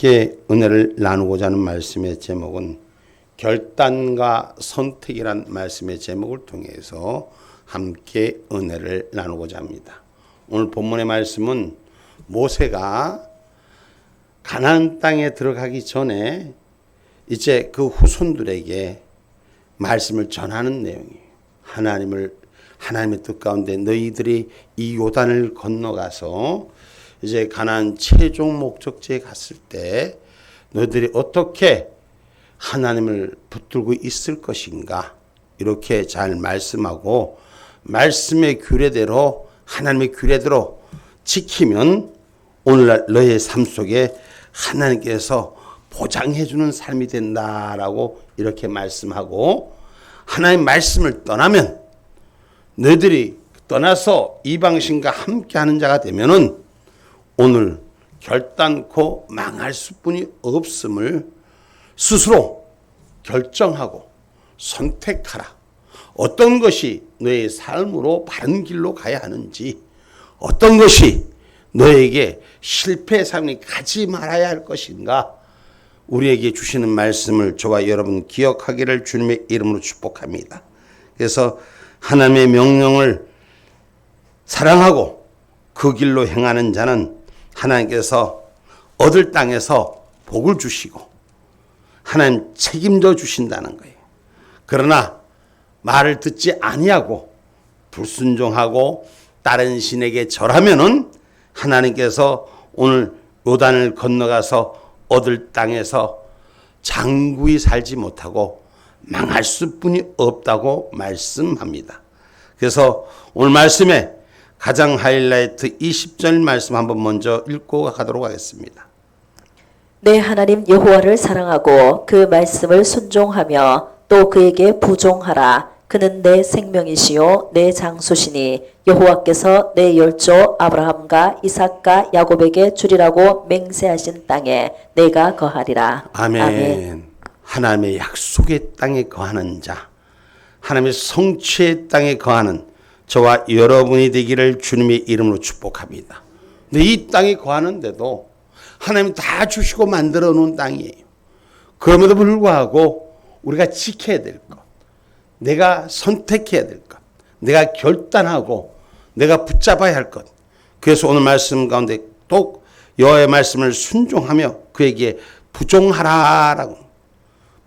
함께 은혜를 나누고자 하는 말씀의 제목은 결단과 선택이란 말씀의 제목을 통해서 함께 은혜를 나누고자 합니다. 오늘 본문의 말씀은 모세가 가나안 땅에 들어가기 전에 이제 그 후손들에게 말씀을 전하는 내용이에요. 하나님의 뜻 가운데 너희들이 이 요단을 건너가서 이제 가나안 최종 목적지에 갔을 때 너희들이 어떻게 하나님을 붙들고 있을 것인가, 이렇게 잘 말씀하고 말씀의 규례대로, 하나님의 규례대로 지키면 오늘날 너의 삶 속에 하나님께서 보장해 주는 삶이 된다라고 이렇게 말씀하고, 하나님의 말씀을 떠나면 너희들이 떠나서 이방신과 함께하는 자가 되면은 오늘 결단코 망할 수뿐이 없음을 스스로 결정하고 선택하라. 어떤 것이 너의 삶으로 바른 길로 가야 하는지, 어떤 것이 너에게 실패의 삶이 가지 말아야 할 것인가, 우리에게 주시는 말씀을 저와 여러분 기억하기를 주님의 이름으로 축복합니다. 그래서 하나님의 명령을 사랑하고 그 길로 행하는 자는 하나님께서 얻을 땅에서 복을 주시고 하나님 책임져 주신다는 거예요. 그러나 말을 듣지 아니하고 불순종하고 다른 신에게 절하면은 하나님께서 오늘 요단을 건너가서 얻을 땅에서 장구히 살지 못하고 망할 수뿐이 없다고 말씀합니다. 그래서 오늘 말씀에 가장 하이라이트 20절 말씀 한번 먼저 읽고 가도록 하겠습니다. 내 하나님 여호와를 사랑하고 그 말씀을 순종하며 또 그에게 부종하라. 그는 내 생명이시요 내 장수시니 여호와께서 내 열조 아브라함과 이삭과 야곱에게 주리라고 맹세하신 땅에 내가 거하리라. 아멘. 아멘. 하나님의 약속의 땅에 거하는 자, 하나님의 성취의 땅에 거하는 저와 여러분이 되기를 주님의 이름으로 축복합니다. 근데 이 땅에 거하는데도 하나님이 다 주시고 만들어 놓은 땅이에요. 그럼에도 불구하고 우리가 지켜야 될 것, 내가 선택해야 될 것, 내가 결단하고 내가 붙잡아야 할 것. 그래서 오늘 말씀 가운데 또 여호와의 말씀을 순종하며 그에게 부종하라라고.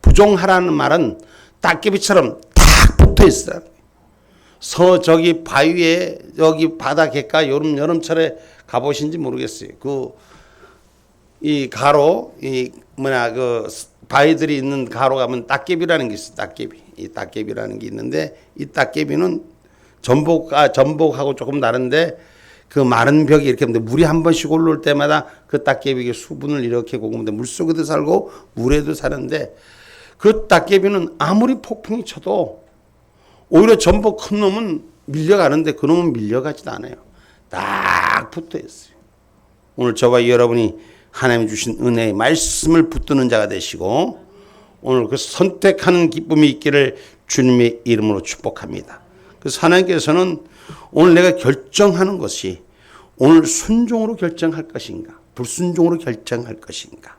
부종하라는 말은 따개비처럼 딱 붙어 있어요. 저기 바위에 여기 바다 갯가 여름철에 가보신지 모르겠어요. 이 가로, 그 바위들이 있는 가로 가면 따개비라는 게 있어요. 이 따개비라는 게 있는데, 이 따개비는 전복하고 조금 다른데, 그 마른 벽이 이렇게 하는데 물이 한 번씩 올라올 때마다 그 따개비의 수분을 이렇게 고구는데 물속에도 살고 물에도 사는데, 그 따개비는 아무리 폭풍이 쳐도 오히려 전복 큰 놈은 밀려가는데 그 놈은 밀려가지도 않아요. 딱 붙어 있어요. 오늘 저와 여러분이 하나님이 주신 은혜의 말씀을 붙드는 자가 되시고 오늘 그 선택하는 기쁨이 있기를 주님의 이름으로 축복합니다. 그래서 하나님께서는 오늘 내가 결정하는 것이 오늘 순종으로 결정할 것인가, 불순종으로 결정할 것인가,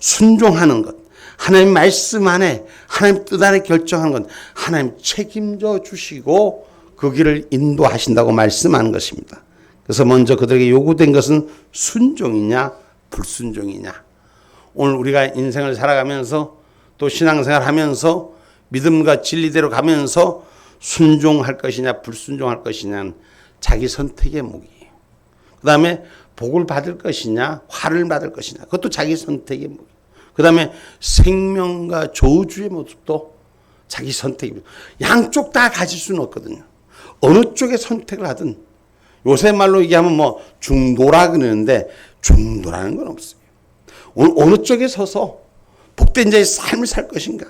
순종하는 것, 하나님 말씀 안에 하나님 뜻 안에 결정하는 건 하나님 책임져 주시고 그 길을 인도하신다고 말씀하는 것입니다. 그래서 먼저 그들에게 요구된 것은 순종이냐 불순종이냐. 오늘 우리가 인생을 살아가면서 또 신앙생활 하면서 믿음과 진리대로 가면서 순종할 것이냐 불순종할 것이냐는 자기 선택의 몫이에요. 그 다음에 복을 받을 것이냐 화를 받을 것이냐, 그것도 자기 선택의 몫이에요. 그 다음에 생명과 저주의 모습도 자기 선택입니다. 양쪽 다 가질 수는 없거든요. 어느 쪽에 선택을 하든, 요새 말로 얘기하면 뭐 중도라 그러는데 중도라는 건 없어요. 오늘 어느 쪽에 서서 복된 자의 삶을 살 것인가.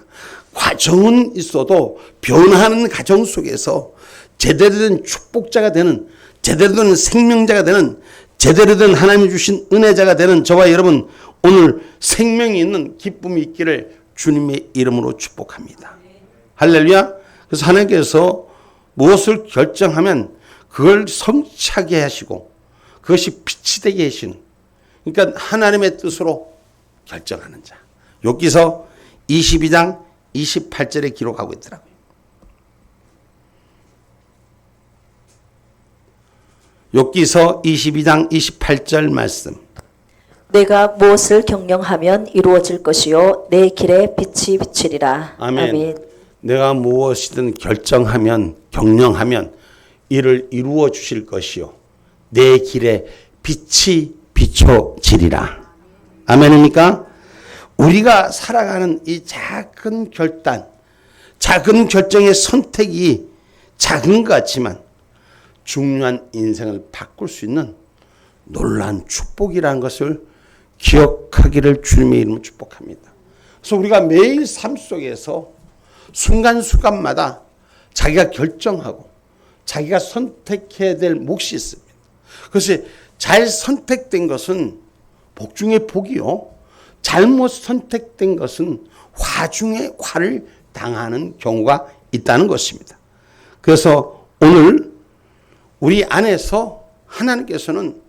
과정은 있어도 변화하는 과정 속에서 제대로 된 축복자가 되는, 제대로 된 생명자가 되는, 제대로 된 하나님이 주신 은혜자가 되는 저와 여러분, 오늘 생명이 있는 기쁨이 있기를 주님의 이름으로 축복합니다. 할렐루야. 그래서 하나님께서 무엇을 결정하면 그걸 성취하게 하시고 그것이 빛이 되게 하시는, 그러니까 하나님의 뜻으로 결정하는 자. 욥기서 22장 28절에 기록하고 있더라고요. 욥기서 22장 28절 말씀. 내가 무엇을 경영하면 이루어질 것이요 내 길에 빛이 비치리라. 아멘. 내가 무엇이든 결정하면 경영하면 이를 이루어 주실 것이요 내 길에 빛이 비춰지리라. 아멘입니까? 우리가 살아가는 이 작은 결단, 작은 결정의 선택이 작은 것 같지만 중요한 인생을 바꿀 수 있는 놀라운 축복이라는 것을 기억하기를 주님의 이름으로 축복합니다. 그래서 우리가 매일 삶 속에서 순간순간마다 자기가 결정하고 자기가 선택해야 될 몫이 있습니다. 그래서 잘 선택된 것은 복 중의 복이요. 잘못 선택된 것은 화 중의 화를 당하는 경우가 있다는 것입니다. 그래서 오늘 우리 안에서 하나님께서는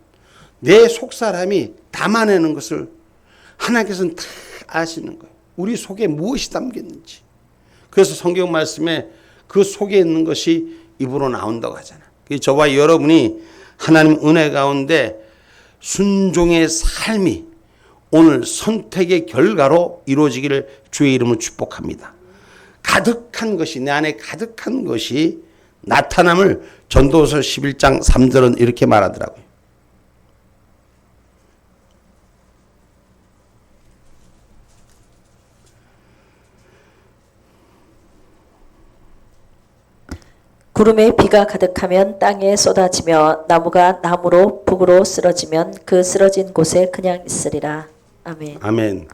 내 속사람이 담아내는 것을 하나님께서는 다 아시는 거예요. 우리 속에 무엇이 담겼는지. 그래서 성경 말씀에 그 속에 있는 것이 입으로 나온다고 하잖아요. 저와 여러분이 하나님 은혜 가운데 순종의 삶이 오늘 선택의 결과로 이루어지기를 주의 이름으로 축복합니다. 가득한 것이 내 안에 가득한 것이 나타남을 전도서 11장 3절은 이렇게 말하더라고요. 구름에 비가 가득하면 땅에 쏟아지며 나무가 나무로 북으로 쓰러지면 그 쓰러진 곳에 그냥 있으리라. 아멘. 아멘.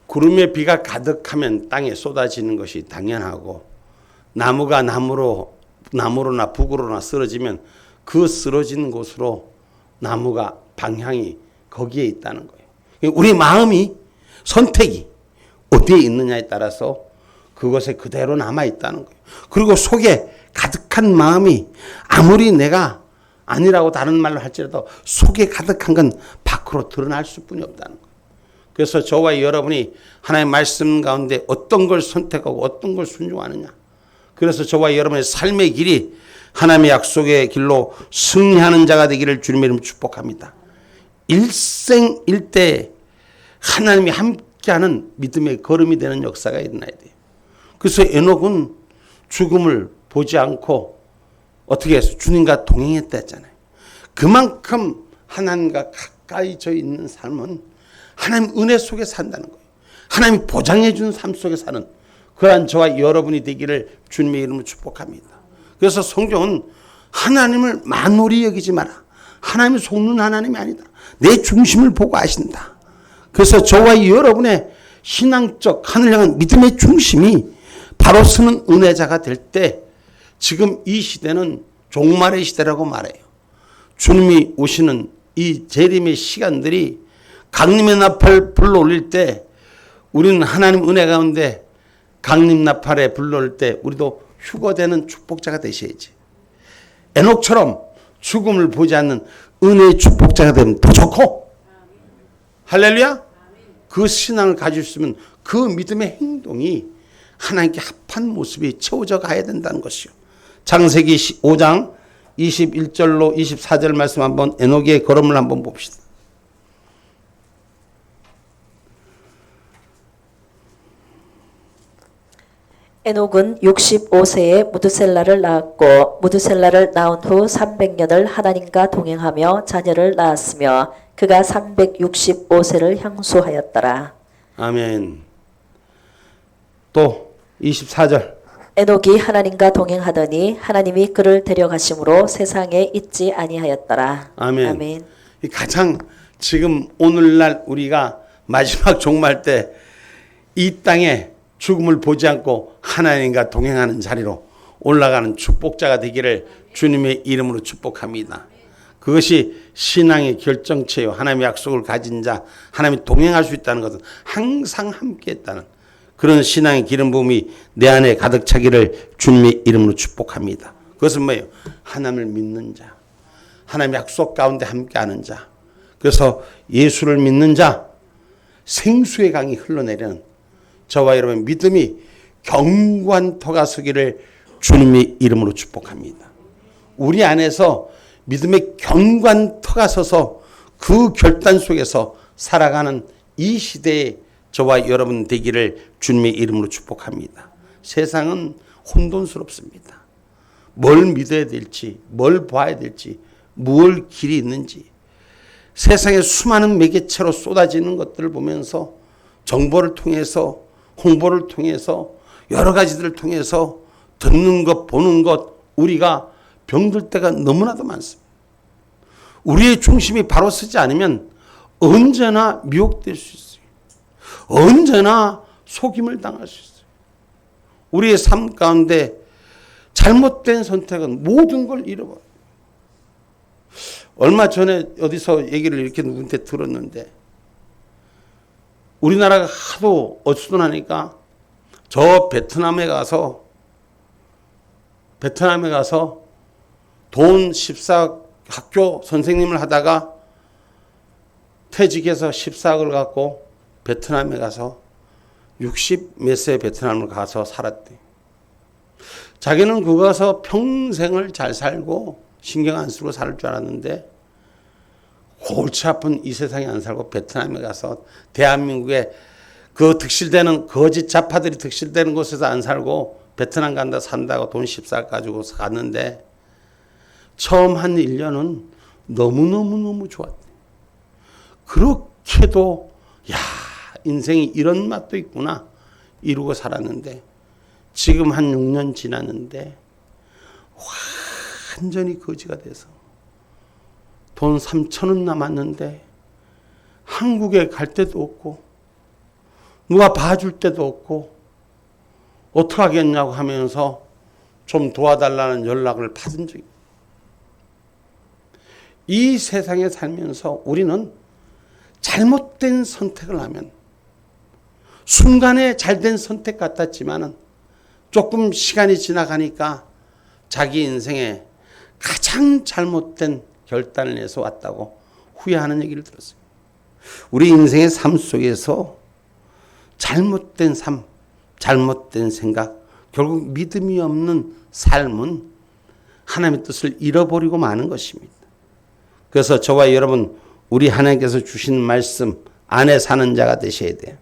구름에 비가 가득하면 땅에 쏟아지는 것이 당연하고 나무가 나무로나 북으로나 쓰러지면 그 쓰러진 곳으로 나무가 방향이 거기에 있다는 거예요. 우리 마음이 선택이 어디에 있느냐에 따라서 그것에 그대로 남아 있다는 거예요. 그리고 속에 가득한 마음이 아무리 내가 아니라고 다른 말로 할지라도 속에 가득한 건 밖으로 드러날 수뿐이 없다는 거예요. 그래서 저와 여러분이 하나님의 말씀 가운데 어떤 걸 선택하고 어떤 걸 순종하느냐. 그래서 저와 여러분의 삶의 길이 하나님의 약속의 길로 승리하는 자가 되기를 주님의 이름으로 축복합니다. 일생일대 하나님이 함께하는 믿음의 걸음이 되는 역사가 일어나야 돼요. 그래서 에녹은 죽음을 보지 않고 어떻게 해서 주님과 동행했다 했잖아요. 그만큼 하나님과 가까이 져 있는 삶은 하나님 은혜 속에 산다는 거예요. 하나님이 보장해 주는 삶 속에 사는 그러한 저와 여러분이 되기를 주님의 이름으로 축복합니다. 그래서 성경은 하나님을 만홀히 여기지 마라. 하나님을 속는 하나님이 아니다. 내 중심을 보고 아신다. 그래서 저와 여러분의 신앙적 하늘 향한 믿음의 중심이 바로 서는 은혜자가 될 때 지금 이 시대는 종말의 시대라고 말해요. 주님이 오시는 이 재림의 시간들이 강림의 나팔 불러올릴 때 우리는 하나님 은혜 가운데 강림 나팔에 불러올 때 우리도 휴거되는 축복자가 되셔야지. 에녹처럼 죽음을 보지 않는 은혜의 축복자가 되면 더 좋고 할렐루야. 그 신앙을 가지고 있으면 그 믿음의 행동이 하나님께 합한 모습이 채워져 가야 된다는 것이요. 창세기 5장 21절로 24절 말씀 한번 에녹의 걸음을 한번 봅시다. 에녹은 65세에 무드셀라를 낳았고 무드셀라를 낳은 후 300년을 하나님과 동행하며 자녀를 낳았으며 그가 365세를 향수하였더라. 아멘. 또 24절. 에녹이 하나님과 동행하더니 하나님이 그를 데려가심으로 세상에 있지 아니하였더라. 아멘. 아멘. 가장 지금 오늘날 우리가 마지막 종말 때 이 땅에 죽음을 보지 않고 하나님과 동행하는 자리로 올라가는 축복자가 되기를 주님의 이름으로 축복합니다. 그것이 신앙의 결정체요. 하나님의 약속을 가진 자, 하나님이 동행할 수 있다는 것은 항상 함께했다는 그런 신앙의 기름 부음이 내 안에 가득 차기를 주님의 이름으로 축복합니다. 그것은 뭐예요? 하나님을 믿는 자, 하나님의 약속 가운데 함께하는 자. 그래서 예수를 믿는 자, 생수의 강이 흘러내리는 저와 여러분의 믿음이 견고한 터가 서기를 주님의 이름으로 축복합니다. 우리 안에서 믿음의 견고한 터가 서서 그 결단 속에서 살아가는 이 시대에 저와 여러분 되기를 주님의 이름으로 축복합니다. 세상은 혼돈스럽습니다. 뭘 믿어야 될지, 뭘 봐야 될지, 무엇 길이 있는지 세상에 수많은 매개체로 쏟아지는 것들을 보면서 정보를 통해서 홍보를 통해서 여러 가지들을 통해서 듣는 것 보는 것 우리가 병들 때가 너무나도 많습니다. 우리의 중심이 바로 서지 않으면 언제나 미혹될 수 있어요. 언제나 속임을 당할 수 있어요. 우리의 삶 가운데 잘못된 선택은 모든 걸 잃어버려요. 얼마 전에 어디서 얘기를 이렇게 누구한테 들었는데 우리나라가 하도 어수선하니까 저 베트남에 가서 돈 14억 학교 선생님을 하다가 퇴직해서 14억을 갖고 베트남에 가서 60 몇 세 베트남을 가서 살았대. 자기는 그거 가서 평생을 잘 살고 신경 안 쓰고 살 줄 알았는데 골치 아픈 이 세상에 안 살고 베트남에 가서 대한민국에 그 득실되는 거짓 좌파들이 득실되는 곳에서 안 살고 베트남 간다 산다고 돈 14억 가지고 갔는데 처음 한 1년은 너무너무 좋았대. 그렇게도 야 인생이 이런 맛도 있구나 이루고 살았는데 지금 한 6년 지났는데 완전히 거지가 돼서 돈 3,000원 남았는데 한국에 갈 데도 없고 누가 봐줄 데도 없고 어떡하겠냐고 하면서 좀 도와달라는 연락을 받은 적이 있어요. 이 세상에 살면서 우리는 잘못된 선택을 하면 순간에 잘된 선택 같았지만은 조금 시간이 지나가니까 자기 인생에 가장 잘못된 결단을 해서 왔다고 후회하는 얘기를 들었어요. 우리 인생의 삶 속에서 잘못된 삶, 잘못된 생각, 결국 믿음이 없는 삶은 하나님의 뜻을 잃어버리고 마는 것입니다. 그래서 저와 여러분 우리 하나님께서 주신 말씀 안에 사는 자가 되셔야 돼요.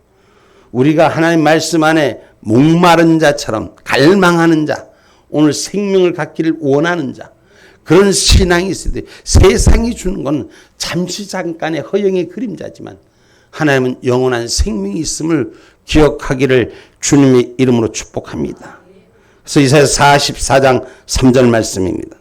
우리가 하나님 말씀 안에 목마른 자처럼 갈망하는 자, 오늘 생명을 갖기를 원하는 자, 그런 신앙이 있어야 돼요. 세상이 주는 건 잠시 잠깐의 허영의 그림자지만 하나님은 영원한 생명이 있음을 기억하기를 주님의 이름으로 축복합니다. 그래서 이사야 44장 3절 말씀입니다.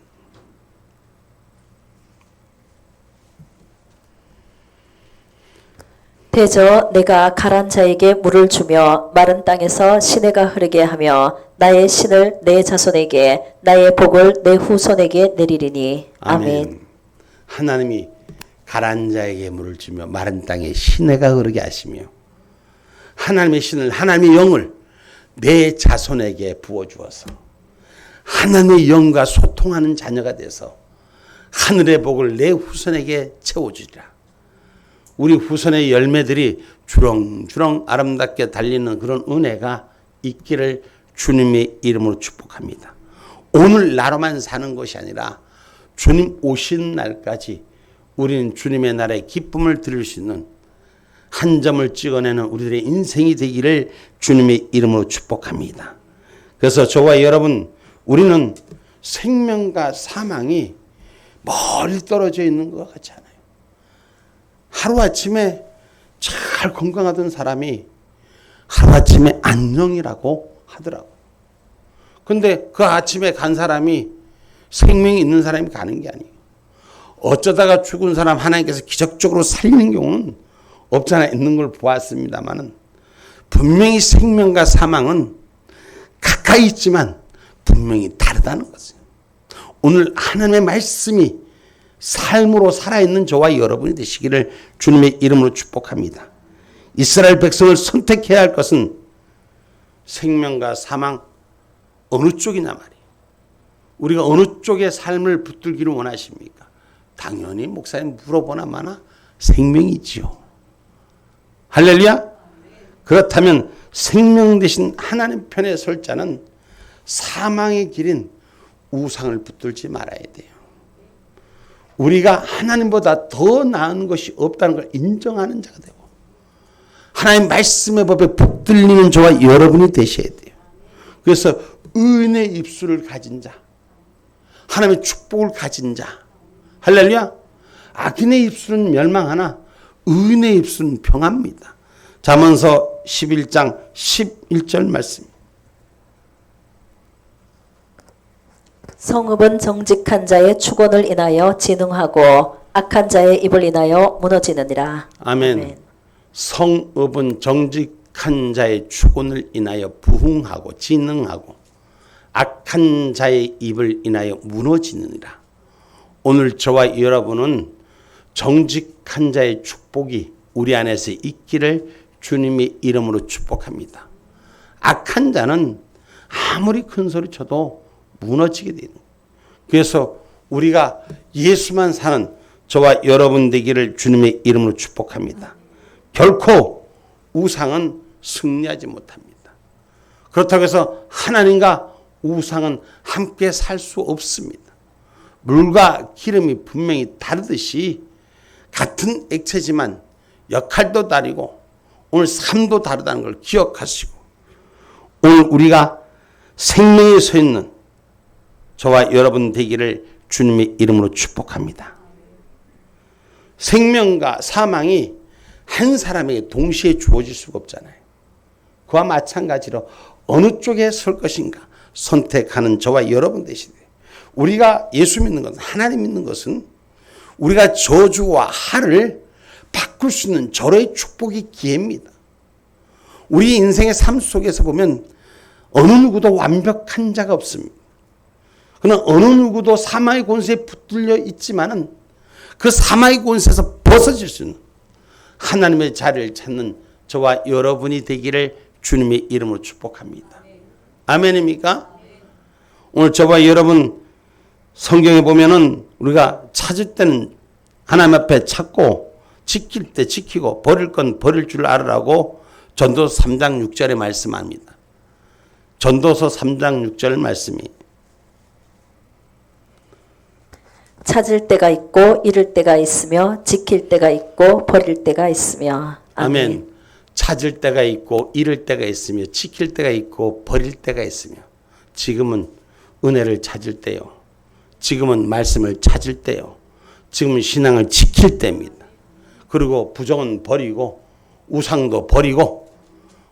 대저 내가 가란 자에게 물을 주며 마른 땅에서 시내가 흐르게 하며 나의 신을 내 자손에게 나의 복을 내 후손에게 내리리니. 아멘. 하나님이 가란 자에게 물을 주며 마른 땅에 시내가 흐르게 하시며 하나님의 신을 하나님의 영을 내 자손에게 부어주어서 하나님의 영과 소통하는 자녀가 돼서 하늘의 복을 내 후손에게 채워주리라. 우리 후손의 열매들이 주렁주렁 아름답게 달리는 그런 은혜가 있기를 주님의 이름으로 축복합니다. 오늘 나로만 사는 것이 아니라 주님 오신 날까지 우리는 주님의 나라에 기쁨을 드릴 수 있는 한 점을 찍어내는 우리들의 인생이 되기를 주님의 이름으로 축복합니다. 그래서 저와 여러분 우리는 생명과 사망이 멀리 떨어져 있는 것 같지 않아요. 하루아침에 잘 건강하던 사람이 하루아침에 안녕이라고 하더라고. 근데 그 아침에 간 사람이 생명이 있는 사람이 가는 게 아니에요. 어쩌다가 죽은 사람 하나님께서 기적적으로 살리는 경우는 없잖아 있는 걸 보았습니다만은 분명히 생명과 사망은 가까이 있지만 분명히 다르다는 것이에요. 오늘 하나님의 말씀이 삶으로 살아있는 저와 여러분이 되시기를 주님의 이름으로 축복합니다. 이스라엘 백성을 선택해야 할 것은 생명과 사망 어느 쪽이냐 말이에요. 우리가 어느 쪽의 삶을 붙들기를 원하십니까? 당연히 목사님 물어보나 마나 생명이지요. 할렐루야. 그렇다면 생명 대신 하나님 편에 설 자는 사망의 길인 우상을 붙들지 말아야 돼요. 우리가 하나님보다 더 나은 것이 없다는 걸 인정하는 자가 되고 하나님 말씀의 법에 붙들리는 저와 여러분이 되셔야 돼요. 그래서 의인의 입술을 가진 자, 하나님의 축복을 가진 자, 할렐루야. 악인의 입술은 멸망하나 의인의 입술은 평합니다. 잠언서 11장 11절 말씀. 성읍은 정직한 자의 축원을 인하여 진흥하고 악한 자의 입을 인하여 무너지느니라. 아멘. 성읍은 정직한 자의 축원을 인하여 부흥하고 진흥하고 악한 자의 입을 인하여 무너지느니라. 오늘 저와 여러분은 정직한 자의 축복이 우리 안에서 있기를 주님의 이름으로 축복합니다. 악한 자는 아무리 큰 소리 쳐도 무너지게 되는 거예요. 그래서 우리가 예수만 사는 저와 여러분 되기를 주님의 이름으로 축복합니다. 결코 우상은 승리하지 못합니다. 그렇다고 해서 하나님과 우상은 함께 살 수 없습니다. 물과 기름이 분명히 다르듯이 같은 액체지만 역할도 다르고 오늘 삶도 다르다는 걸 기억하시고 오늘 우리가 생명에 서 있는 저와 여러분 되기를 주님의 이름으로 축복합니다. 생명과 사망이 한 사람에게 동시에 주어질 수가 없잖아요. 그와 마찬가지로 어느 쪽에 설 것인가 선택하는 저와 여러분 되시되 우리가 예수 믿는 것은 하나님 믿는 것은 우리가 저주와 하를 바꿀 수 있는 절호의 축복이 기회입니다. 우리 인생의 삶 속에서 보면 어느 누구도 완벽한 자가 없습니다. 그러나 어느 누구도 사마의 권세에 붙들려 있지만은 그 사마의 권세에서 벗어질 수 있는 하나님의 자리를 찾는 저와 여러분이 되기를 주님의 이름으로 축복합니다. 아멘입니까? 오늘 저와 여러분 성경에 보면은 우리가 찾을 때는 하나님 앞에 찾고 지킬 때 지키고 버릴 건 버릴 줄 알으라고 전도서 3장 6절에 말씀합니다. 전도서 3장 6절 말씀이 찾을 때가 있고 잃을 때가 있으며 지킬 때가 있고 버릴 때가 있으며. 아멘. 아멘. 찾을 때가 있고 잃을 때가 있으며 지킬 때가 있고 버릴 때가 있으며 지금은 은혜를 찾을 때요. 지금은 말씀을 찾을 때요. 지금은 신앙을 지킬 때입니다. 그리고 부정은 버리고 우상도 버리고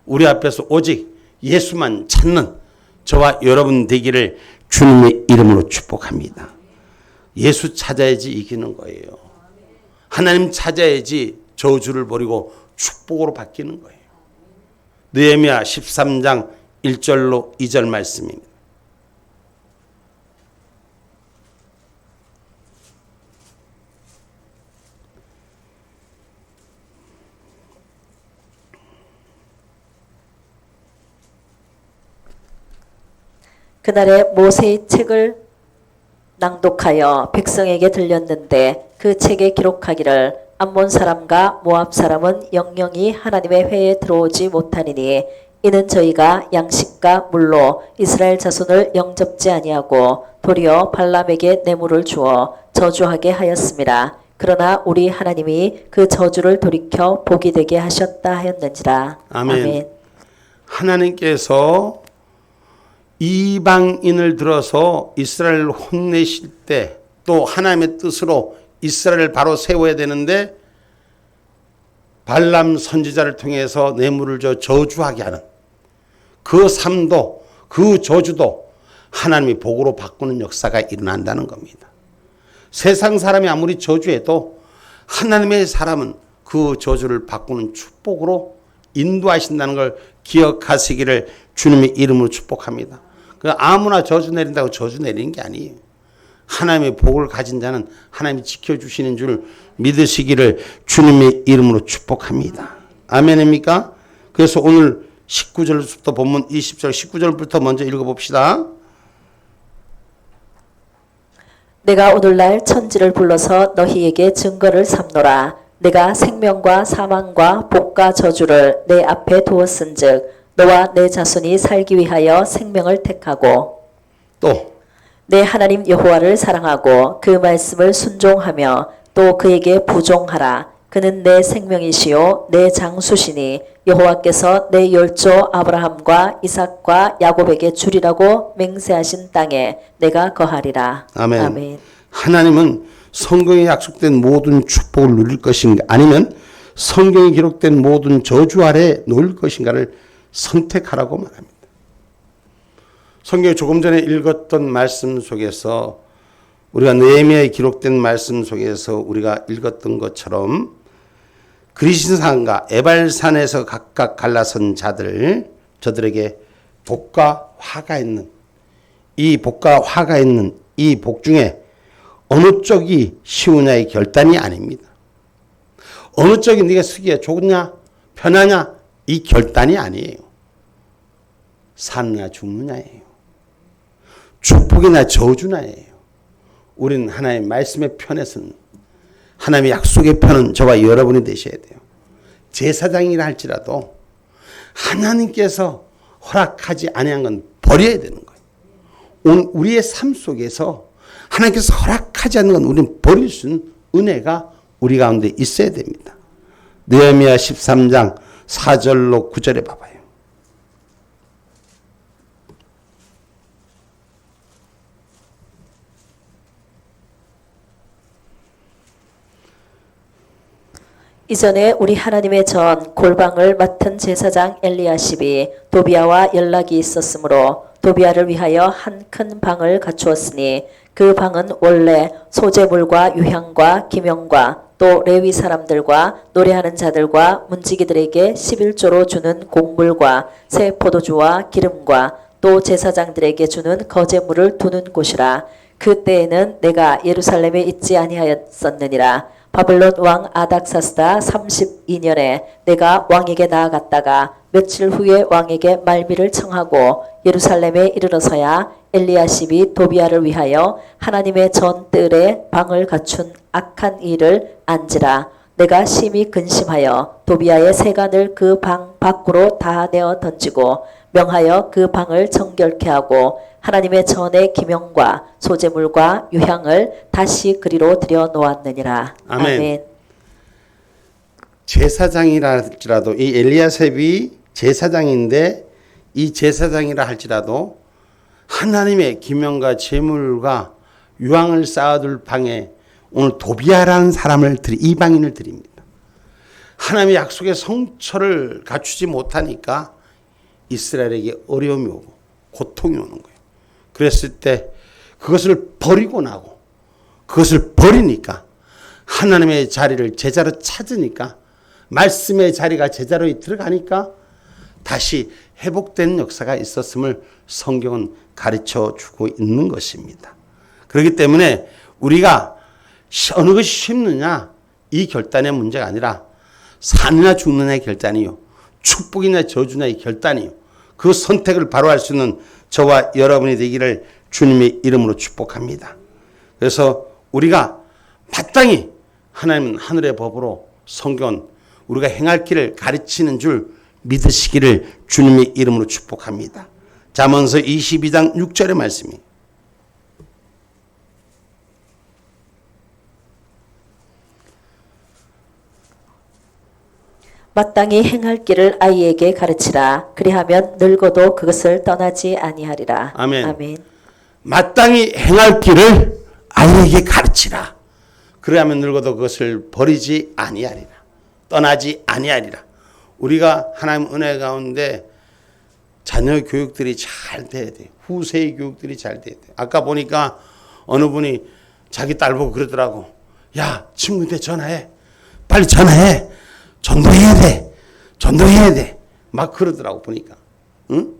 우리 앞에서 오직 예수만 찾는 저와 여러분 되기를 주님의 이름으로 축복합니다. 예수 찾아야지 이기는 거예요. 하나님 찾아야지 저주를 버리고 축복으로 바뀌는 거예요. 느헤미야 13장 1절로 2절 말씀입니다. 그날에 모세의 책을 낭독하여 백성에게 들렸는데 그 책에 기록하기를 암몬 사람과 모압 사람은 영영이 하나님의 회에 들어오지 못하니니 이는 저희가 양식과 물로 이스라엘 자손을 영접지 아니하고 도리어 발람에게 뇌물을 주어 저주하게 하였습니다. 그러나 우리 하나님이 그 저주를 돌이켜 복이 되게 하셨다 하였는지라. 아멘. 아멘. 하나님께서 이방인을 들어서 이스라엘을 혼내실 때 또 하나님의 뜻으로 이스라엘을 바로 세워야 되는데 발람 선지자를 통해서 뇌물을 줘 저주하게 하는 그 삶도 그 저주도 하나님이 복으로 바꾸는 역사가 일어난다는 겁니다. 세상 사람이 아무리 저주해도 하나님의 사람은 그 저주를 바꾸는 축복으로 인도하신다는 걸 기억하시기를 주님의 이름으로 축복합니다. 아무나 저주 내린다고 저주 내리는 게 아니에요. 하나님의 복을 가진 자는 하나님이 지켜주시는 줄 믿으시기를 주님의 이름으로 축복합니다. 아멘입니까? 그래서 오늘 19절부터 본문 20절 19절부터 먼저 읽어봅시다. 내가 오늘날 천지를 불러서 너희에게 증거를 삼노라. 내가 생명과 사망과 복과 저주를 내 앞에 두었은즉 너와 내 자손이 살기 위하여 생명을 택하고 또 내 하나님 여호와를 사랑하고 그 말씀을 순종하며 또 그에게 부종하라. 그는 내 생명이시요 내 장수시니 여호와께서 내 열조 아브라함과 이삭과 야곱에게 주리라고 맹세하신 땅에 내가 거하리라. 아멘. 하나님은 성경에 약속된 모든 축복을 누릴 것인가 아니면 성경에 기록된 모든 저주 아래 놓일 것인가를 선택하라고 말합니다. 성경에 조금 전에 읽었던 말씀 속에서 우리가 느헤미야에 기록된 말씀 속에서 우리가 읽었던 것처럼 그리신산과 에발산에서 각각 갈라선 저들에게 복과 화가 있는 이 복 중에 어느 쪽이 쉬우냐의 결단이 아닙니다. 어느 쪽이 네가 쓰기에 좋냐 편하냐 이 결단이 아니에요. 사느냐 죽느냐예요. 축복이나 저주나예요. 우리는 하나님의 말씀의 편에서는 하나님의 약속의 편은 저와 여러분이 되셔야 돼요. 제사장이라 할지라도 하나님께서 허락하지 아니한 건 버려야 되는 거예요. 오늘 우리의 삶 속에서 하나님께서 허락하지 않는 건 우리는 버릴 수 있는 은혜가 우리 가운데 있어야 됩니다. 느헤미야 13장 4절로 9절에 봐봐요. 이전에 우리 하나님의 전 골방을 맡은 제사장 엘리야십이 도비아와 연락이 있었으므로 도비아를 위하여 한 큰 방을 갖추었으니 그 방은 원래 소재물과 유향과 기명과 또 레위 사람들과 노래하는 자들과 문지기들에게 11조로 주는 곡물과 새 포도주와 기름과 또 제사장들에게 주는 거제물을 두는 곳이라. 그때에는 내가 예루살렘에 있지 아니하였었느니라. 바벨론 왕 아닥사스다 32년에 내가 왕에게 나아갔다가 며칠 후에 왕에게 말미를 청하고 예루살렘에 이르러서야 엘리야십이 도비아를 위하여 하나님의 전 뜰에 방을 갖춘 악한 일을 안지라. 내가 심히 근심하여 도비아의 세간을 그 방 밖으로 다 내어 던지고 명하여 그 방을 정결케 하고 하나님의 전의 기명과 소재물과 유향을 다시 그리로 들여 놓았느니라. 아멘. 제사장이라 할지라도 이 엘리야셉이 제사장인데 이 제사장이라 할지라도 하나님의 기명과 제물과 유향을 쌓아둘 방에 오늘 도비아라는 사람을 이방인을 드립니다. 하나님의 약속의 성처를 갖추지 못하니까 이스라엘에게 어려움이 오고 고통이 오는 거예요. 그랬을 때 그것을 버리고 나고 그것을 버리니까 하나님의 자리를 제자로 찾으니까 말씀의 자리가 제자로 들어가니까 다시 회복된 역사가 있었음을 성경은 가르쳐 주고 있는 것입니다. 그렇기 때문에 우리가 어느 것이 쉽느냐 이 결단의 문제가 아니라 사느냐 죽느냐의 결단이요. 축복이냐 저주냐의 결단이요. 그 선택을 바로 할 수 있는 저와 여러분이 되기를 주님의 이름으로 축복합니다. 그래서 우리가 마땅히 하나님은 하늘의 법으로 성경은 우리가 행할 길을 가르치는 줄 믿으시기를 주님의 이름으로 축복합니다. 잠언서 22장 6절의 말씀이 마땅히 행할 길을 아이에게 가르치라. 그리하면 늙어도 그것을 떠나지 아니하리라. 아멘. 아멘. 마땅히 행할 길을 아이에게 가르치라. 그리하면 늙어도 그것을 버리지 아니하리라. 떠나지 아니하리라. 우리가 하나님 은혜 가운데 자녀 교육들이 잘 돼야 돼요. 후세의 교육들이 잘 돼야 돼요. 아까 보니까 어느 분이 자기 딸 보고 그러더라고. 야, 친구한테 전화해. 빨리 전화해. 전도해야 돼. 전도해야 돼. 막 그러더라고 보니까. 응?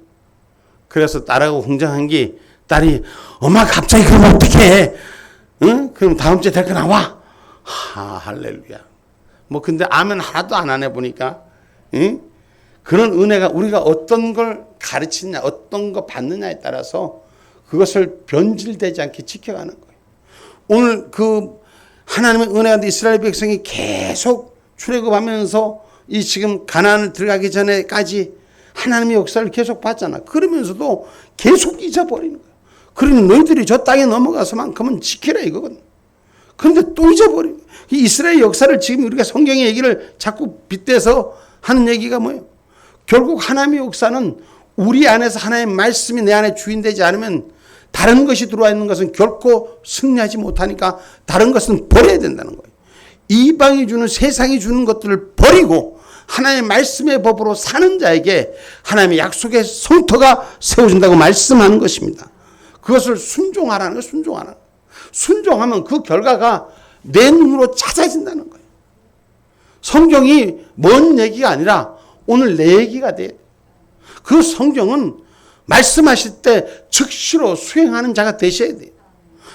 그래서 딸하고 흥정한 게 딸이 엄마 갑자기 그러면 어떡해. 응? 그럼 다음 주에 데리고 나와. 할렐루야. 뭐 근데 아멘 하나도 안 하네 보니까. 응? 그런 은혜가 우리가 어떤 걸 가르치느냐 어떤 거 받느냐에 따라서 그것을 변질되지 않게 지켜가는 거예요. 오늘 그 하나님의 은혜가 이스라엘 백성이 계속 출애굽하면서 이 지금 가나안을 들어가기 전에까지 하나님의 역사를 계속 봤잖아. 그러면서도 계속 잊어버리는 거야. 그러니 너희들이 저 땅에 넘어가서만큼은 지키라 이거거든. 그런데 또 잊어버리는 거야. 이스라엘 역사를 지금 우리가 성경의 얘기를 자꾸 빗대서 하는 얘기가 뭐예요? 결국 하나님의 역사는 우리 안에서 하나님의 말씀이 내 안에 주인되지 않으면 다른 것이 들어와 있는 것은 결코 승리하지 못하니까 다른 것은 버려야 된다는 거예요. 이방이 주는 세상이 주는 것들을 버리고 하나님의 말씀의 법으로 사는 자에게 하나님의 약속의 성터가 세워진다고 말씀하는 것입니다. 그것을 순종하라는 거예요. 순종하라는 거예요. 순종하면 그 결과가 내 눈으로 찾아진다는 거예요. 성경이 먼 얘기가 아니라 오늘 내 얘기가 돼요. 그 성경은 말씀하실 때 즉시로 수행하는 자가 되셔야 돼요.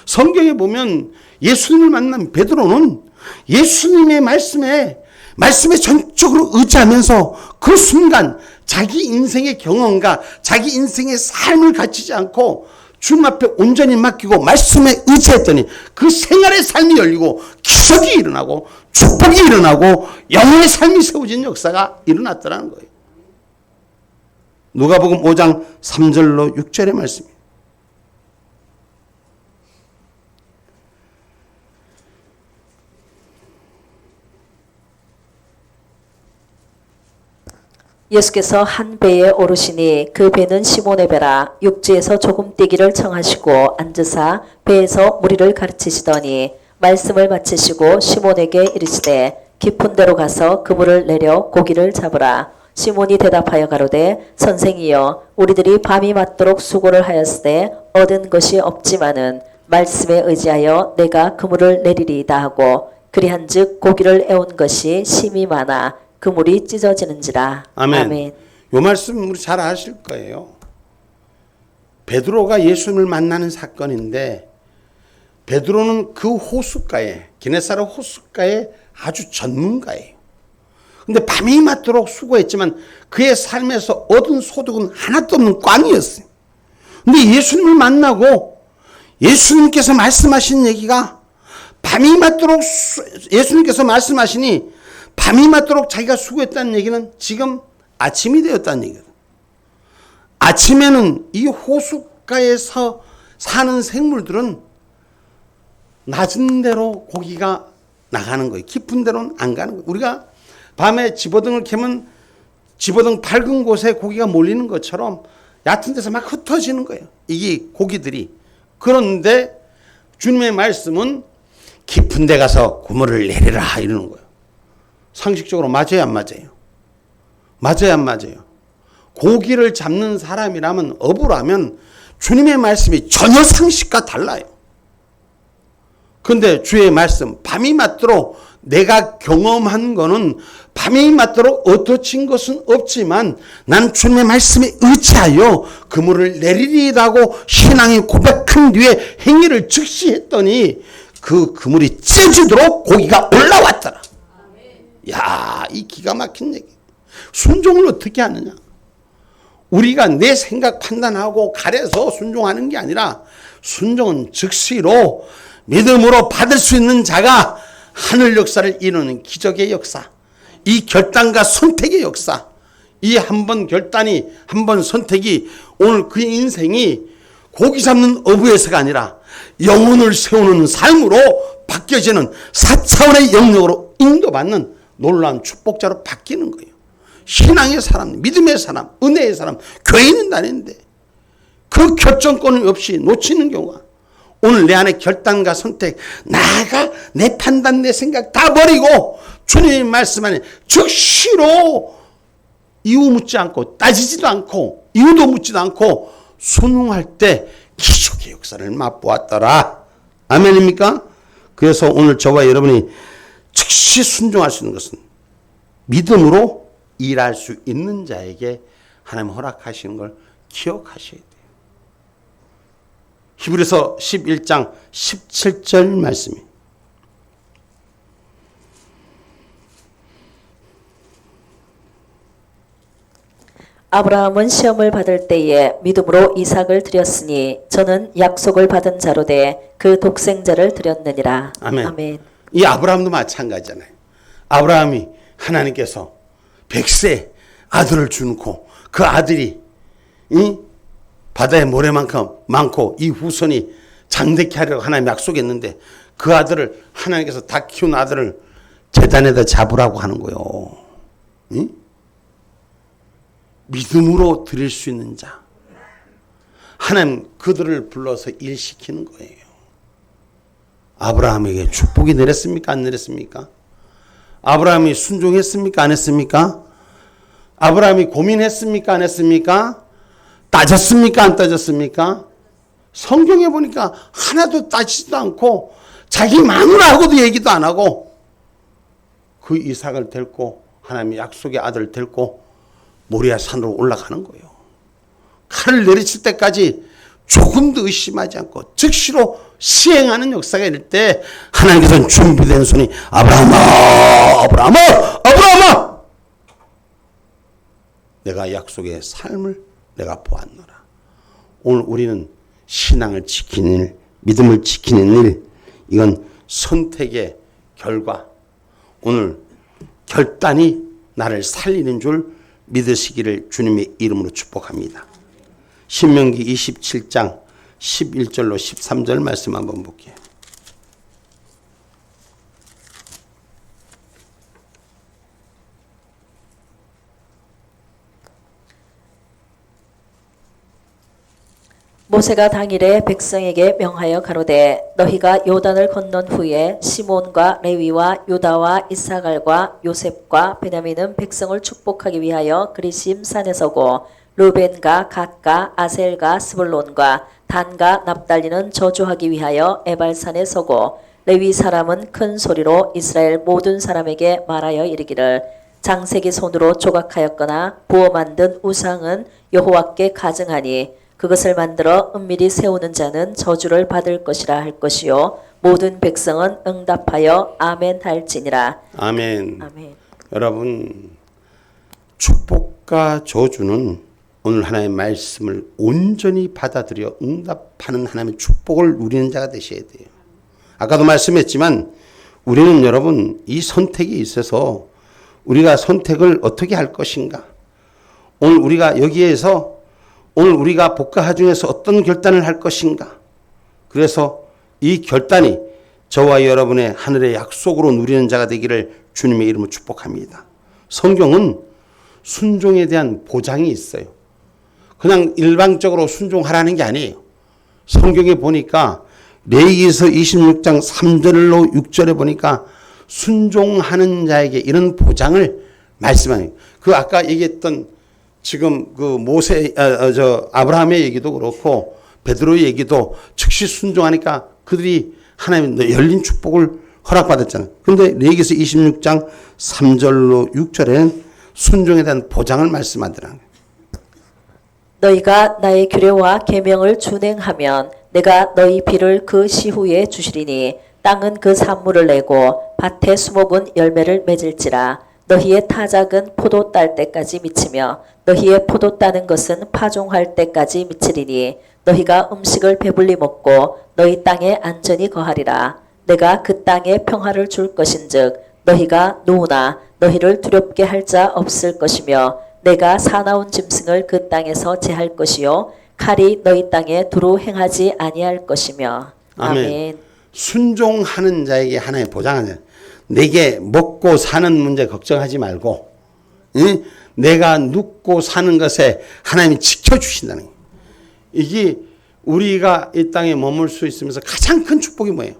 성경에 보면 예수님을 만난 베드로는 예수님의 말씀에 전적으로 의지하면서 그 순간 자기 인생의 경험과 자기 인생의 삶을 갖추지 않고 주님 앞에 온전히 맡기고 말씀에 의지했더니 그 생활의 삶이 열리고 기적이 일어나고 축복이 일어나고 영혼의 삶이 세워진 역사가 일어났더라는 거예요. 누가복음 5장 3절로 6절의 말씀이에요. 예수께서 한 배에 오르시니 그 배는 시몬의 배라. 육지에서 조금 뛰기를 청하시고 앉으사 배에서 무리를 가르치시더니 말씀을 마치시고 시몬에게 이르시되 깊은 데로 가서 그물을 내려 고기를 잡으라. 시몬이 대답하여 가로되 선생이여 우리들이 밤이 맞도록 수고를 하였으되 얻은 것이 없지만은 말씀에 의지하여 내가 그물을 내리리이다 하고 그리한즉 고기를 애운 것이 심히 많아 그물이 찢어지는지라. 아멘. 아멘. 요 말씀 우리 잘 아실 거예요. 베드로가 예수님을 만나는 사건인데 베드로는 그 호숫가에 게네사렛 호숫가에 아주 전문가예요. 근데 밤이 맞도록 수고했지만 그의 삶에서 얻은 소득은 하나도 없는 꽝이었어요. 근데 예수님을 만나고 예수님께서 말씀하신 얘기가 밤이 맞도록 예수님께서 말씀하시니 밤이 맞도록 자기가 수고했다는 얘기는 지금 아침이 되었다는 얘기거든. 아침에는 이 호숫가에서 사는 생물들은 낮은 데로 고기가 나가는 거예요. 깊은 데로는 안 가는 거예요. 우리가 밤에 집어등을 켜면 집어등 밝은 곳에 고기가 몰리는 것처럼 얕은 데서 막 흩어지는 거예요. 이게 고기들이. 그런데 주님의 말씀은 깊은 데 가서 그물을 내리라 이러는 거예요. 상식적으로 맞아요, 안 맞아요? 맞아요, 안 맞아요? 고기를 잡는 사람이라면, 어부라면 주님의 말씀이 전혀 상식과 달라요. 그런데 주의 말씀, 밤이 맞도록 내가 경험한 거는 밤이 맞도록 얻어진 것은 없지만 난 주님의 말씀에 의지하여 그물을 내리리라고 신앙이 고백한 뒤에 행위를 즉시 했더니 그 그물이 찢어지도록 고기가 올라왔더라. 야, 이 기가 막힌 얘기. 순종을 어떻게 하느냐? 우리가 내 생각 판단하고 가려서 순종하는 게 아니라 순종은 즉시로 믿음으로 받을 수 있는 자가 하늘 역사를 이루는 기적의 역사, 이 결단과 선택의 역사, 이 한 번 결단이, 한 번 선택이 오늘 그 인생이 고기 잡는 어부에서가 아니라 영혼을 세우는 삶으로 바뀌어지는 4차원의 영역으로 인도받는 놀라운 축복자로 바뀌는 거예요. 신앙의 사람, 믿음의 사람, 은혜의 사람, 교회 있는 다니는데 그 결정권을 없이 놓치는 경우가 오늘 내 안에 결단과 선택, 나가 내 판단, 내 생각 다 버리고 주님의 말씀 안에 즉시로 이유 묻지 않고 따지지도 않고 이유도 묻지도 않고 순응할 때 기적의 역사를 맛보았더라. 아멘입니까? 그래서 오늘 저와 여러분이 즉시 순종할 수 있는 것은 믿음으로 일할 수 있는 자에게 하나님 허락하시는 걸 기억하셔야 돼요. 히브리서 11장 17절 말씀이 아브라함은 시험을 받을 때에 믿음으로 이삭을 드렸으니 저는 약속을 받은 자로 돼 그 독생자를 드렸느니라. 아멘. 아멘. 이 아브라함도 마찬가지잖아요. 아브라함이 하나님께서 백세 아들을 주고 그 아들이 바다의 모래만큼 많고 이 후손이 장대케 하려고 하나님 약속했는데 그 아들을 하나님께서 다 키운 아들을 제단에다 잡으라고 하는 거예요. 믿음으로 드릴 수 있는 자. 하나님 그들을 불러서 일시키는 거예요. 아브라함에게 축복이 내렸습니까? 안 내렸습니까? 아브라함이 순종했습니까? 안 했습니까? 아브라함이 고민했습니까? 안 했습니까? 따졌습니까? 안 따졌습니까? 성경에 보니까 하나도 따지지도 않고 자기 마누라하고도 얘기도 안 하고 그 이삭을 데리고 하나님의 약속의 아들을 데리고 모리아 산으로 올라가는 거예요. 칼을 내리칠 때까지 조금도 의심하지 않고 즉시로 시행하는 역사가 이럴 때 하나님께서는 준비된 손이 아브라함아 아브라함아 아브라함아 내가 약속의 삶을 내가 보았노라. 오늘 우리는 신앙을 지키는 일, 믿음을 지키는 일, 이건 선택의 결과. 오늘 결단이 나를 살리는 줄 믿으시기를 주님의 이름으로 축복합니다. 신명기 27장 11절로 13절 말씀 한번 볼게요. 모세가 당일에 백성에게 명하여 가로되 너희가 요단을 건넌 후에 시몬과 레위와 유다와 이사갈과 요셉과 베냐민은 백성을 축복하기 위하여 그리심 산에 서고 르벤과 갓과 아셀과 스불론과 단과 납달리는 저주하기 위하여 에발산에 서고 레위 사람은 큰 소리로 이스라엘 모든 사람에게 말하여 이르기를 장색이 손으로 조각하였거나 부어 만든 우상은 여호와께 가증하니 그것을 만들어 은밀히 세우는 자는 저주를 받을 것이라 할 것이요 모든 백성은 응답하여 아멘 할지니라. 아멘. 아멘. 여러분 축복과 저주는 오늘 하나님의 말씀을 온전히 받아들여 응답하는 하나님의 축복을 누리는 자가 되셔야 돼요. 아까도 말씀했지만 우리는 여러분 이 선택이 있어서 우리가 선택을 어떻게 할 것인가. 오늘 우리가 여기에서 오늘 우리가 복과 중에서 어떤 결단을 할 것인가. 그래서 이 결단이 저와 여러분의 하늘의 약속으로 누리는 자가 되기를 주님의 이름으로 축복합니다. 성경은 순종에 대한 보장이 있어요. 그냥 일방적으로 순종하라는 게 아니에요. 성경에 보니까 레위기서 26장 3절로 6절에 보니까 순종하는 자에게 이런 보장을 말씀하는 그 아까 얘기했던 지금 그 모세 아브라함의 얘기도 그렇고 베드로의 얘기도 즉시 순종하니까 그들이 하나님의 열린 축복을 허락받았잖아요. 그런데 레위기서 26장 3절로 6절에는 순종에 대한 보장을 말씀하더라고요. 너희가 나의 규례와 계명을 준행하면 내가 너희 비를 그 시후에 주시리니 땅은 그 산물을 내고 밭의 수목은 열매를 맺을지라. 너희의 타작은 포도 딸 때까지 미치며 너희의 포도 따는 것은 파종할 때까지 미치리니 너희가 음식을 배불리 먹고 너희 땅에 안전히 거하리라. 내가 그 땅에 평화를 줄 것인즉 너희가 누우나 너희를 두렵게 할 자 없을 것이며 내가 사나운 짐승을 그 땅에서 제할 것이요 칼이 너희 땅에 두루 행하지 아니할 것이며. 아멘. 아멘. 순종하는 자에게 하나의 보장은 내게 먹고 사는 문제 걱정하지 말고 내가 눕고 사는 것에 하나님이 지켜주신다는 거예요. 이게 우리가 이 땅에 머물 수 있으면서 가장 큰 축복이 뭐예요?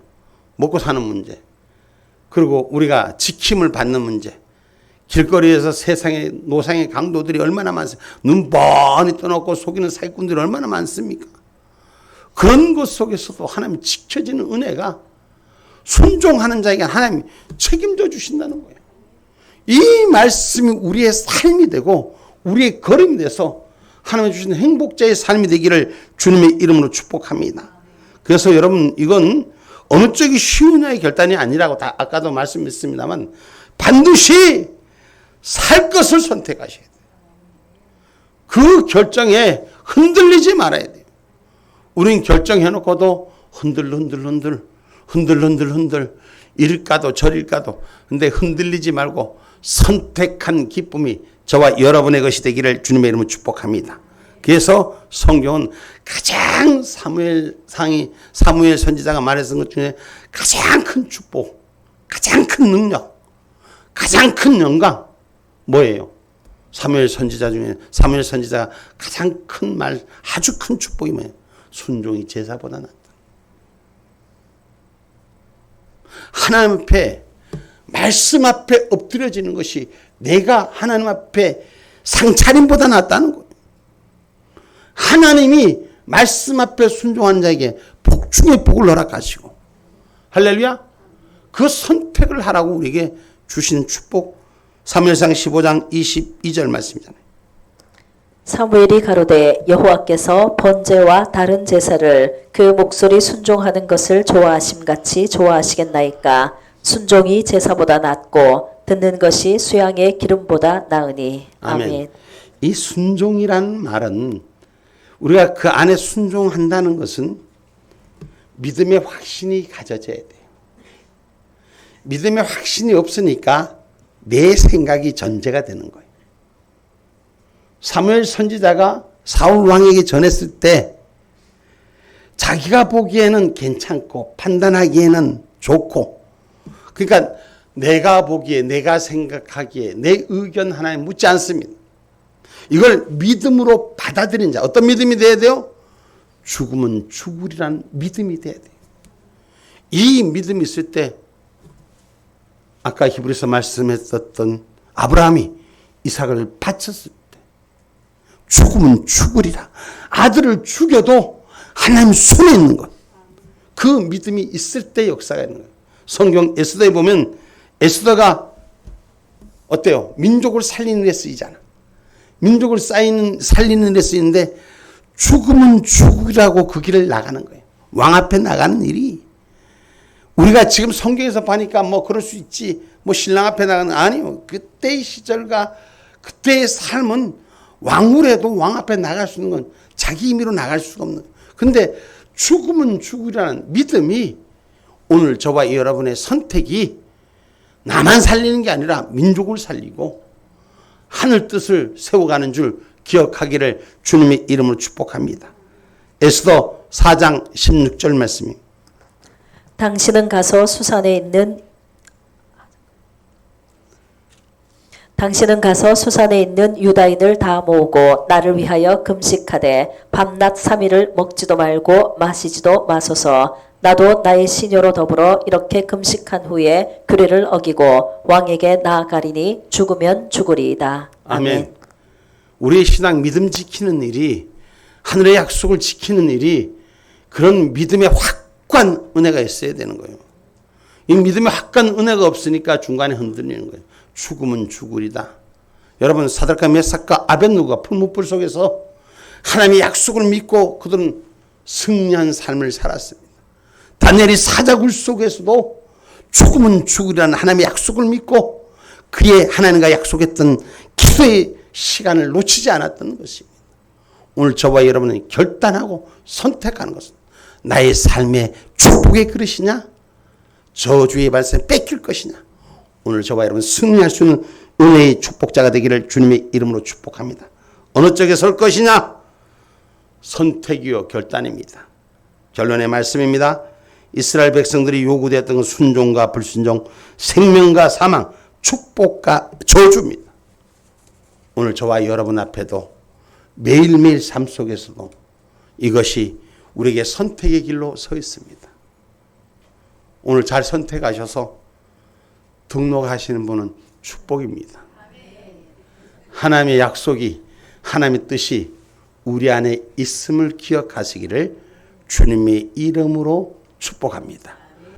먹고 사는 문제. 그리고 우리가 지킴을 받는 문제. 길거리에서 세상의 노상의 강도들이 얼마나 많습니까? 눈 뻔히 떠놓고 속이는 사기꾼들이 얼마나 많습니까? 그런 것 속에서도 하나님 지켜지는 은혜가 순종하는 자에게 하나님이 책임져 주신다는 거예요. 이 말씀이 우리의 삶이 되고 우리의 걸음이 돼서 하나님이 주신 행복자의 삶이 되기를 주님의 이름으로 축복합니다. 그래서 여러분 이건 어느 쪽이 쉬우냐의 결단이 아니라고 다 아까도 말씀했습니다만 반드시 살 것을 선택하셔야 돼요. 그 결정에 흔들리지 말아야 돼요. 우린 결정해놓고도 흔들 이릴까도 저릴까도 근데 흔들리지 말고 선택한 기쁨이 저와 여러분의 것이 되기를 주님의 이름으로 축복합니다. 그래서 성경은 가장 사무엘 선지자가 말했던 것 중에 가장 큰 축복, 가장 큰 능력, 가장 큰 영광 뭐예요? 사무엘 선지자가 가장 큰 말, 아주 큰 축복이 뭐예요? 순종이 제사보다 낫다. 하나님 앞에, 말씀 앞에 엎드려지는 것이 내가 하나님 앞에 상차림보다 낫다는 거예요. 하나님이 말씀 앞에 순종한 자에게 복 중에 복을 허락하시고, 할렐루야, 그 선택을 하라고 우리에게 주신 축복, 사무엘상 15장 22절 말씀이잖아요. 사무엘이 가로되 여호와께서 번제와 다른 제사를 그 목소리 순종하는 것을 좋아하심같이 좋아하시겠나이까. 순종이 제사보다 낫고 듣는 것이 수양의 기름보다 나으니. 아멘. 이 순종이라는 말은 우리가 그 안에 순종한다는 것은 믿음의 확신이 가져져야 돼요. 믿음의 확신이 없으니까 내 생각이 전제가 되는 거예요. 사무엘 선지자가 사울 왕에게 전했을 때 자기가 보기에는 괜찮고 판단하기에는 좋고, 그러니까 내가 보기에, 내가 생각하기에 내 의견 하나에 묻지 않습니다. 이걸 믿음으로 받아들인 자, 어떤 믿음이 돼야 돼요? 죽으면 죽으리라는 믿음이 돼야 돼요. 이 믿음이 있을 때 아까 히브리서 말씀했었던 아브라함이 이삭을 바쳤을 때 죽으면 죽으리라. 아들을 죽여도 하나님 손에 있는 것. 그 믿음이 있을 때 역사가 있는 거예요. 성경 에스더에 보면 에스더가 어때요? 민족을 살리는 데 쓰이잖아. 민족을 살리는 데 쓰이는데 죽으면 죽으라고 그 길을 나가는 거예요. 왕 앞에 나가는 일이, 우리가 지금 성경에서 보니까 뭐 그럴 수 있지, 뭐 신랑 앞에 나가는, 아니요. 그때의 시절과 그때의 삶은 왕후라도 왕 앞에 나갈 수 있는 건 자기 임의로 나갈 수가 없는 거예요. 근데 죽으면 죽으라는 믿음이, 오늘 저와 여러분의 선택이 나만 살리는 게 아니라 민족을 살리고 하늘 뜻을 세워가는 줄 기억하기를 주님의 이름으로 축복합니다. 에스더 4장 16절 말씀이, 당신은 가서 수산에 있는 유다인을 다 모으고 나를 위하여 금식하되 밤낮 3일을 먹지도 말고 마시지도 마소서. 나도 나의 시녀로 더불어 이렇게 금식한 후에 규례를 어기고 왕에게 나아가리니 죽으면 죽으리이다. 아멘. 우리의 신앙 믿음 지키는 일이, 하늘의 약속을 지키는 일이 그런 믿음의 확고한 은혜가 있어야 되는 거예요. 이 믿음의 확고한 은혜가 없으니까 중간에 흔들리는 거예요. 죽으면 죽으리다. 여러분, 사드락과 메삭과 아벳느고가 풀무불 속에서 하나님의 약속을 믿고 그들은 승리한 삶을 살았습니다. 다니엘이 사자굴 속에서도 죽으면 죽으리라는 하나님의 약속을 믿고 그의 하나님과 약속했던 기도의 시간을 놓치지 않았던 것입니다. 오늘 저와 여러분은 결단하고 선택하는 것은 나의 삶의 축복의 그릇이냐, 저주의 발생 뺏길 것이냐. 오늘 저와 여러분 승리할 수 있는 은혜의 축복자가 되기를 주님의 이름으로 축복합니다. 어느 쪽에 설 것이냐? 선택이요 결단입니다. 결론의 말씀입니다. 이스라엘 백성들이 요구되었던 건 순종과 불순종, 생명과 사망, 축복과 저주입니다. 오늘 저와 여러분 앞에도 매일매일 삶 속에서도 이것이 우리에게 선택의 길로 서 있습니다. 오늘 잘 선택하셔서 등록하시는 분은 축복입니다. 하나님의 약속이, 하나님의 뜻이 우리 안에 있음을 기억하시기를 주님의 이름으로 축복합니다.